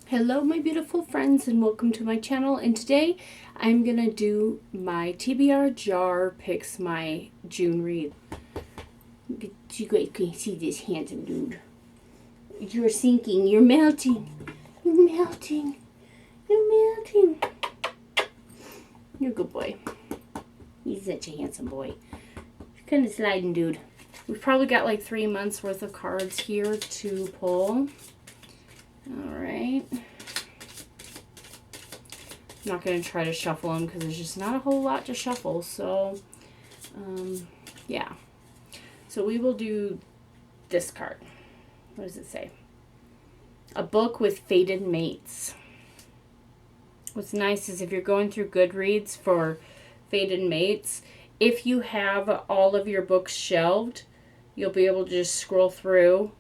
Hello my beautiful friends and welcome to my channel, and today I'm gonna do my TBR jar picks, my June read. You guys can see this handsome dude. You're sinking, you're melting, you're melting, you're melting. You're a good boy. He's such a handsome boy. You're kind of sliding, dude. We've probably got like 3 months worth of cards here to pull. Alright. I'm not going to try to shuffle them because there's just not a whole lot to shuffle. So, yeah. So we will do this card. What does it say? A book with fated mates. What's nice is if you're going through Goodreads for fated mates, if you have all of your books shelved, you'll be able to just scroll through.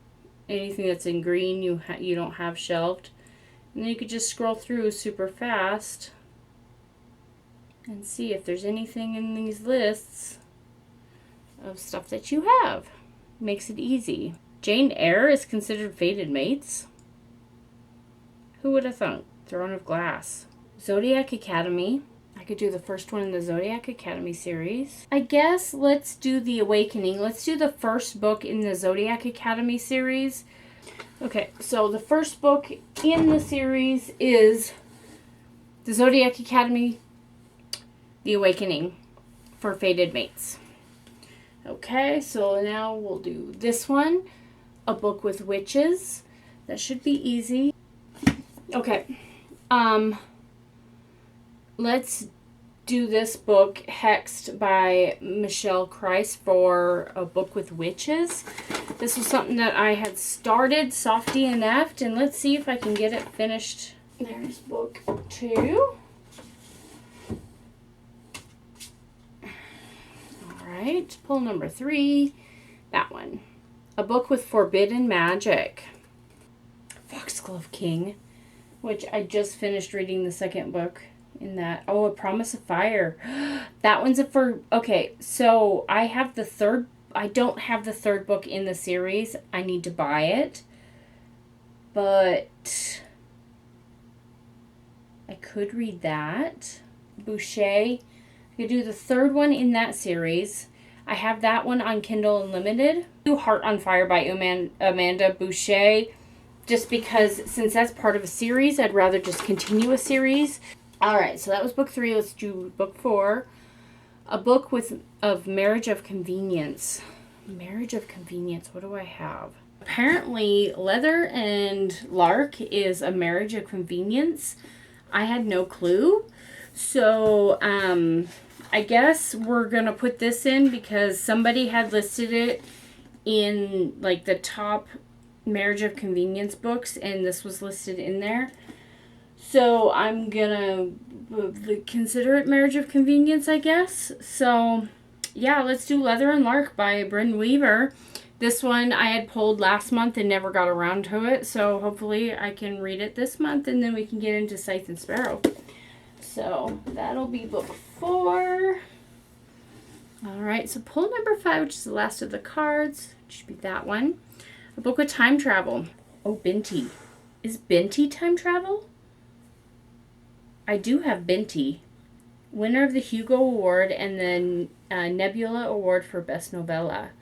Anything that's in green you don't have shelved. And then you could just scroll through super fast and see if there's anything in these lists of stuff that you have. Makes it easy. Jane Eyre is considered fated mates. Who would have thunk? Throne of Glass. Zodiac Academy. I could do the first one in the Zodiac Academy series. I guess let's do The Awakening. Let's do the first book in the Zodiac Academy series. Okay, so the first book in the series is the Zodiac Academy, The Awakening for fated mates. Okay, so now we'll do this one, A Book with Witches. That should be easy. Okay, let's do this book, Hexed by Michelle Kreis, for A Book with Witches. This was something that I had started, soft DNF'd, and let's see if I can get it finished. There's book 2. Alright, pull number 3. That one. A Book with Forbidden Magic. Foxglove King, which I just finished reading the second book in that. Oh, A Promise of Fire. That one's okay, so I don't have the third book in the series. I need to buy it. But I could read that. Boucher. I could do the third one in that series. I have that one on Kindle Unlimited. Do Heart on Fire by Amanda Boucher. Just because, since that's part of a series, I'd rather just continue a series. Alright, so that was book 3. Let's do book 4. A Book of Marriage of Convenience. Marriage of Convenience. What do I have? Apparently, Leather and Lark is a marriage of convenience. I had no clue. So, I guess we're going to put this in because somebody had listed it in, like, the top marriage of convenience books, and this was listed in there. So I'm gonna consider it marriage of convenience, I guess. So yeah, let's do Leather and Lark by Bryn Weaver. This one I had pulled last month and never got around to it, so hopefully I can read it this month and then we can get into Scythe and Sparrow. So that'll be book 4. Alright, so pull number 5, which is the last of the cards. It should be that one. A Book with Time Travel. Oh, Binti. Is Binti time travel? I do have Binti. Winner of the Hugo Award and the Nebula Award for Best Novella.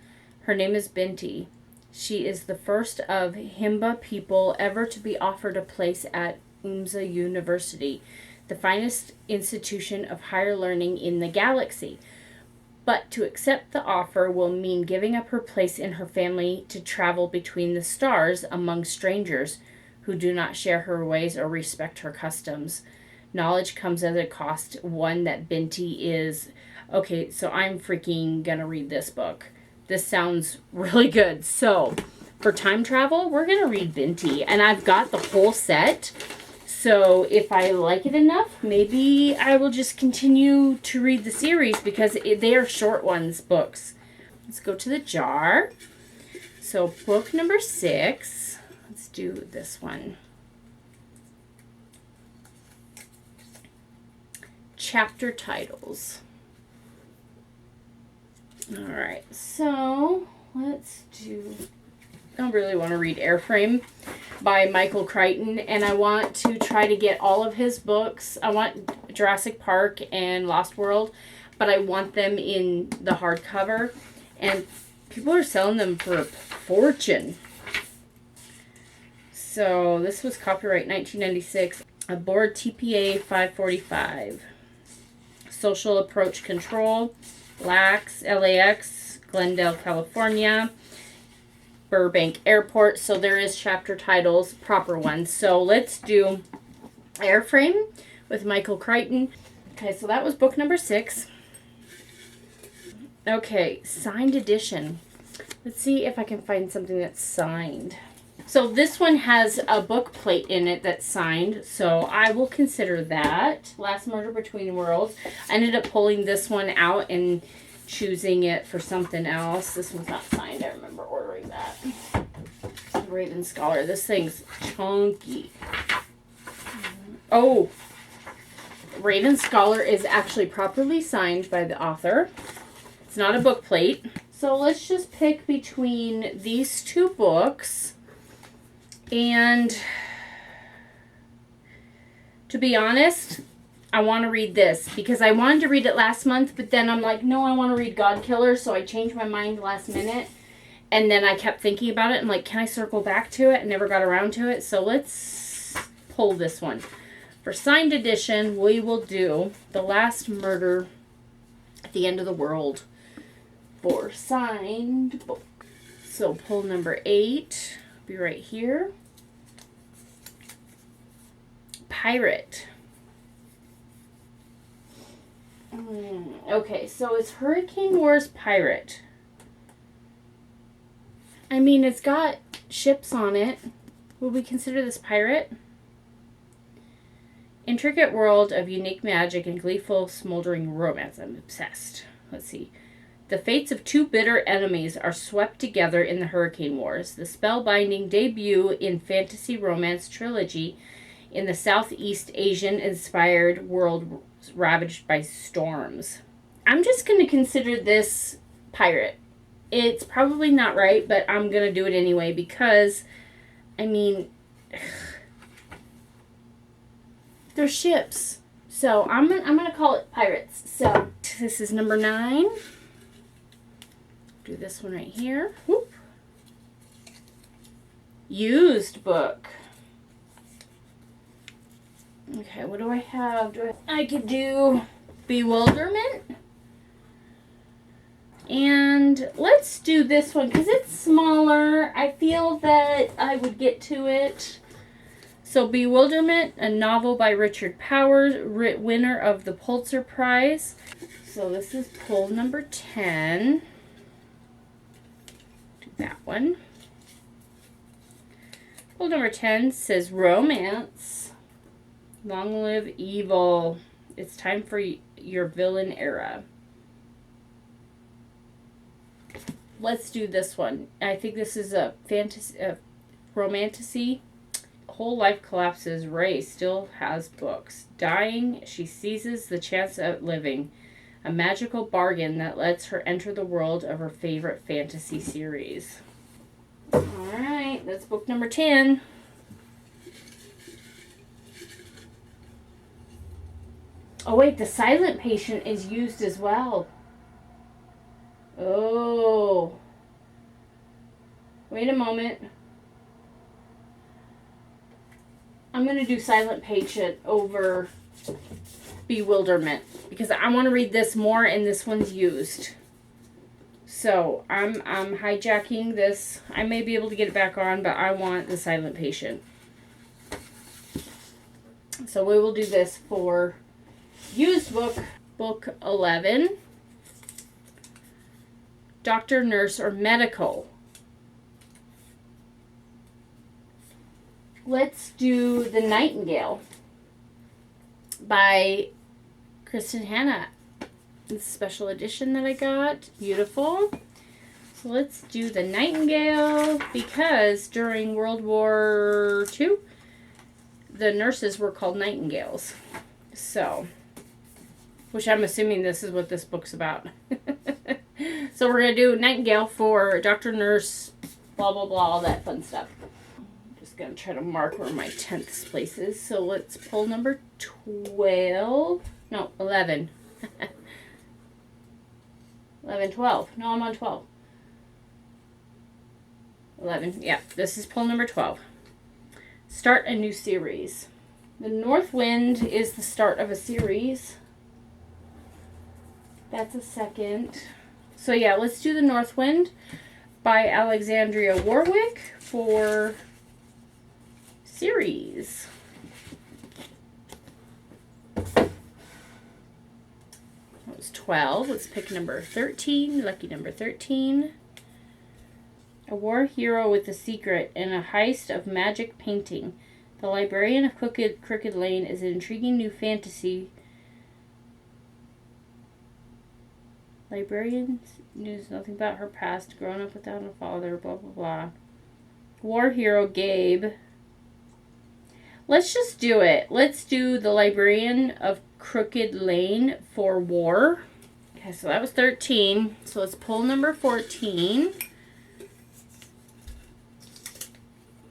Her name is Binti. She is the first of Himba people ever to be offered a place at Umza University, the finest institution of higher learning in the galaxy. But to accept the offer will mean giving up her place in her family to travel between the stars among strangers who do not share her ways or respect her customs. Knowledge comes at a cost, one that Binti is... Okay, so I'm freaking gonna read this book. This sounds really good. So, for time travel, we're gonna read Binti. And I've got the whole set. So, if I like it enough, maybe I will just continue to read the series because they are short ones, books. Let's go to the jar. So, book number 6. Let's do this one. Chapter titles. Alright, so let's do... I don't really want to read Airframe, by Michael Crichton, and I want to try to get all of his books. I want Jurassic Park and Lost World, but I want them in the hardcover, and people are selling them for a fortune. So this was copyright 1996. Aboard TPA 545. Social Approach Control, LAX, Glendale, California, Burbank Airport. So there is chapter titles, proper ones. So let's do Airframe with Michael Crichton. Okay, so that was book number 6. Okay, signed edition. Let's see if I can find something that's signed. So this one has a book plate in it that's signed, so I will consider that. Last Murder Between Worlds. I ended up pulling this one out and choosing it for something else. This one's not signed. I remember ordering that. Raven Scholar. This thing's chunky. Oh, Raven Scholar is actually properly signed by the author. It's not a book plate. So let's just pick between these two books. And to be honest, I want to read this because I wanted to read it last month, but then I'm like, no, I want to read God Killer, so I changed my mind last minute. And then I kept thinking about it. I'm like, can I circle back to it? I never got around to it. So let's pull this one. For signed edition, we will do The Last Murder at the End of the World for signed book. So pull number 8. Be right here. Pirate. Okay, so it's Hurricane Wars Pirate. I mean, it's got ships on it. Would we consider this pirate? Intricate world of unique magic and gleeful, smoldering romance. I'm obsessed. Let's see. The fates of two bitter enemies are swept together in the Hurricane Wars, the spellbinding debut in fantasy romance trilogy in the Southeast Asian-inspired world ravaged by storms. I'm just going to consider this pirate. It's probably not right, but I'm going to do it anyway because, I mean, they're ships. So I'm going to call it pirates. So this is number 9. Do this one right here. Whoop. Used book. Okay, what do I have? I could do Bewilderment. And let's do this one because it's smaller. I feel that I would get to it. So Bewilderment, a novel by Richard Powers, winner of the Pulitzer Prize. So this is pull number 10. That one. Pull number 10 says romance. Long live evil. It's time for your villain era. Let's do this one. I think this is a fantasy, romantasy. Whole life collapses. Ray still has books. Dying, she seizes the chance at living. A magical bargain that lets her enter the world of her favorite fantasy series. Alright, that's book number 10. Oh wait, The Silent Patient is used as well. Oh. Wait a moment. I'm going to do Silent Patient over Bewilderment because I want to read this more and this one's used. So I'm hijacking this. I may be able to get it back on, but I want The Silent Patient. So we will do this for used book, book 11. Doctor, Nurse, or Medical. Let's do The Nightingale by Kristen Hanna. It's a special edition that I got. Beautiful. So let's do The Nightingale because during World War II, the nurses were called nightingales. So, which I'm assuming this is what this book's about. So we're going to do Nightingale for Doctor, Nurse, blah, blah, blah, all that fun stuff. Just just going to try to mark where my 10th place is. So let's pull number 12. No, 11. 11, 12. No, I'm on 12. 11. Yeah, this is pull number 12. Start a new series. The North Wind is the start of a series. That's a second. So yeah, let's do The North Wind by Alexandria Warwick for series. That was 12. Let's pick number 13. Lucky number 13. A war hero with a secret and a heist of magic painting. The Librarian of Crooked Lane is an intriguing new fantasy. Librarian knows nothing about her past, grown up without a father, blah, blah, blah. War hero Gabe. Let's just do it. Let's do The Librarian of Crooked Lane for war. Okay, so that was 13. So let's pull number 14.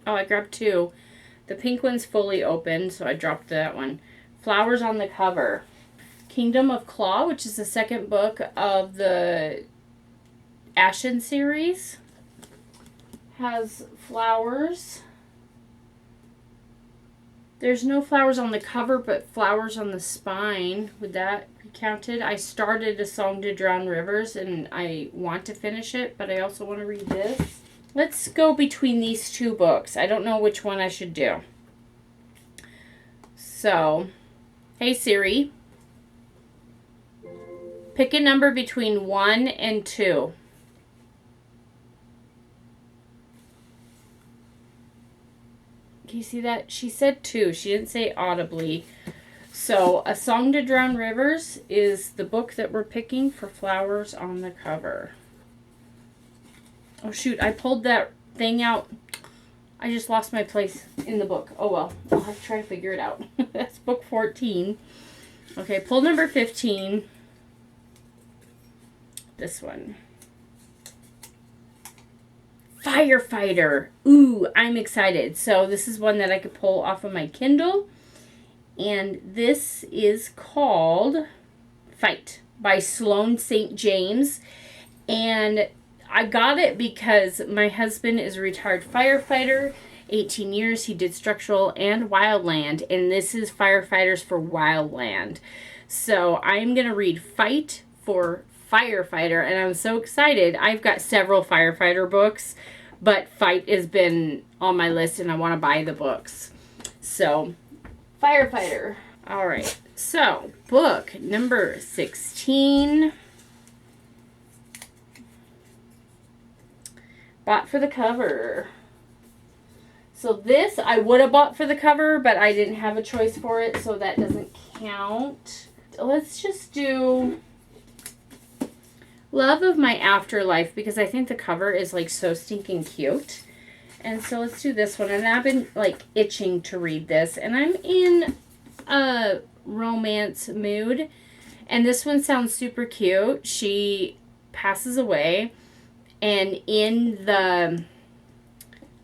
Oh, I grabbed 2. The pink one's fully open, so I dropped that one. Flowers on the cover. Kingdom of Claw, which is the second book of the Ashen series, has flowers. There's no flowers on the cover, but flowers on the spine. Would that be counted? I started A Song to Drown Rivers, and I want to finish it, but I also want to read this. Let's go between these 2 books. I don't know which one I should do. So, hey Siri, pick a number between 1 and 2. Can you see that? She said 2. She didn't say audibly. So, A Song to Drown Rivers is the book that we're picking for flowers on the cover. Oh shoot, I pulled that thing out. I just lost my place in the book. Oh well, I'll have to try to figure it out. That's book 14. Okay, pull number 15. This one. Firefighter. Ooh, I'm excited. So this is one that I could pull off of my Kindle. And this is called Fight by Sloane St. James. And I got it because my husband is a retired firefighter. 18 years. He did structural and wildland. And this is Firefighters for Wildland. So I'm going to read Fight for Firefighter. And I'm so excited. I've got several firefighter books. But Fight has been on my list and I want to buy the books. So, Firefighter. Alright. So, book number 16. Bought for the cover. So this I would have bought for the cover, but I didn't have a choice for it, so that doesn't count. Let's just do Love of My Afterlife, because I think the cover is like so stinking cute. And so let's do this one. And I've been like itching to read this, and I'm in a romance mood. And this one sounds super cute. She passes away. And in the,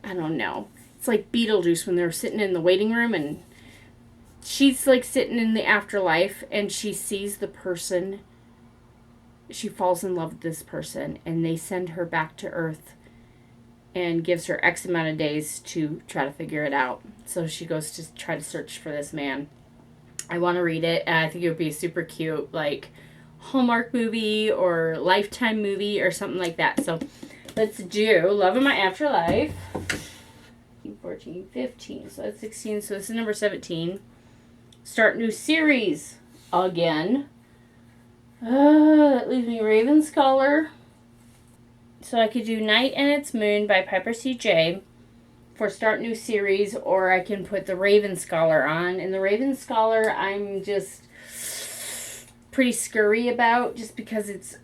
I don't know, it's like Beetlejuice when they're sitting in the waiting room and she's like sitting in the afterlife and she sees the person. She falls in love with this person and they send her back to Earth and gives her X amount of days to try to figure it out. So she goes to try to search for this man. I want to read it, and I think it would be a super cute, like, Hallmark movie or Lifetime movie or something like that. So let's do Love of My Afterlife. 14, 15. So that's 16. So this is number 17. Start new series again. That leaves me Raven Scholar. So I could do Night and Its Moon by Piper C.J. for start new series, or I can put the Raven Scholar on. And the Raven Scholar, I'm just pretty scurry about, just because it's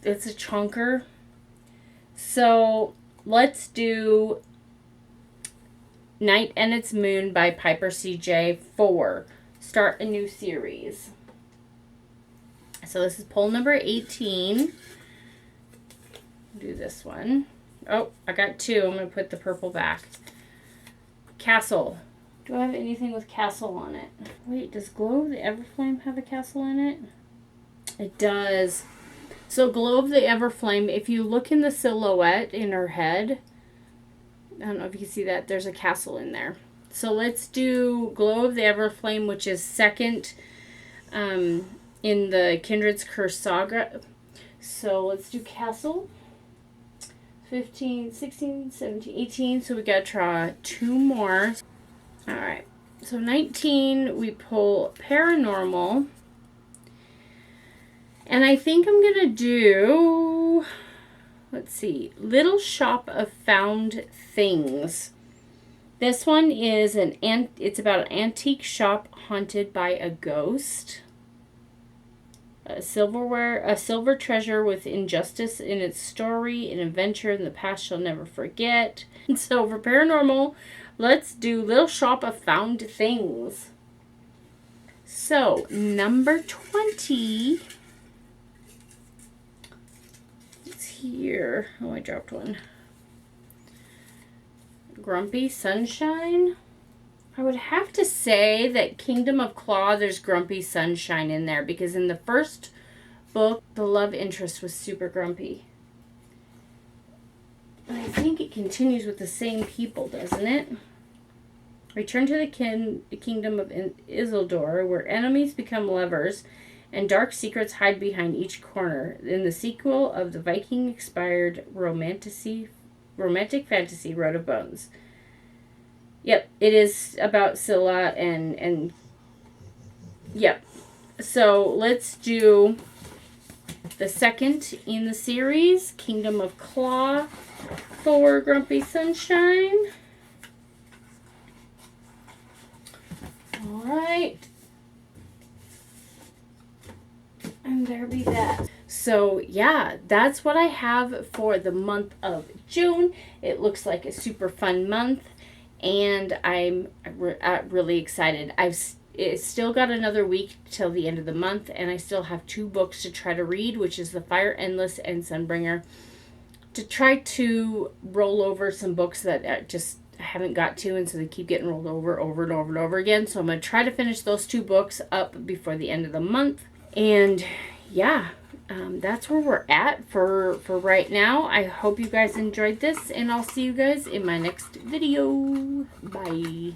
a chunker. So let's do Night and Its Moon by Piper C.J. for start a new series. So this is poll number 18. Do this one. Oh, I got 2. I'm going to put the purple back. Castle. Do I have anything with castle on it? Wait, does Glow of the Everflame have a castle in it? It does. So Glow of the Everflame, if you look in the silhouette in her head, I don't know if you can see that, there's a castle in there. So let's do Glow of the Everflame, which is second in the Kindred's Curse saga. So let's do castle. 15, 16, 17, 18. So we got to try 2 more. All right. So 19, we pull paranormal. And I think I'm going to do, let's see, Little Shop of Found Things. This one is it's about an antique shop haunted by a ghost. A silver treasure with injustice in its story, an adventure in the past she'll never forget. And so for paranormal, let's do Little Shop of Found Things. So number 20. It's here. Oh, I dropped one. Grumpy Sunshine. I would have to say that Kingdom of Claw, there's Grumpy Sunshine in there, because in the first book, the love interest was super grumpy. And I think it continues with the same people, doesn't it? Return to the Kingdom of Isildur, where enemies become lovers and dark secrets hide behind each corner. In the sequel of the Viking-inspired romantic fantasy, Road of Bones. Yep, it is about Scylla and yep. So let's do the second in the series, Kingdom of Claw for Grumpy Sunshine. All right. And there be that. So yeah, that's what I have for the month of June. It looks like a super fun month. And I'm really excited. It's still got another week till the end of the month, and I still have 2 books to try to read, which is The Fire Endless and Sunbringer, to try to roll over some books that I just haven't got to, and so they keep getting rolled over and over again. So I'm going to try to finish those 2 books up before the end of the month. And yeah, that's where we're at for right now. I hope you guys enjoyed this, and I'll see you guys in my next video. Bye.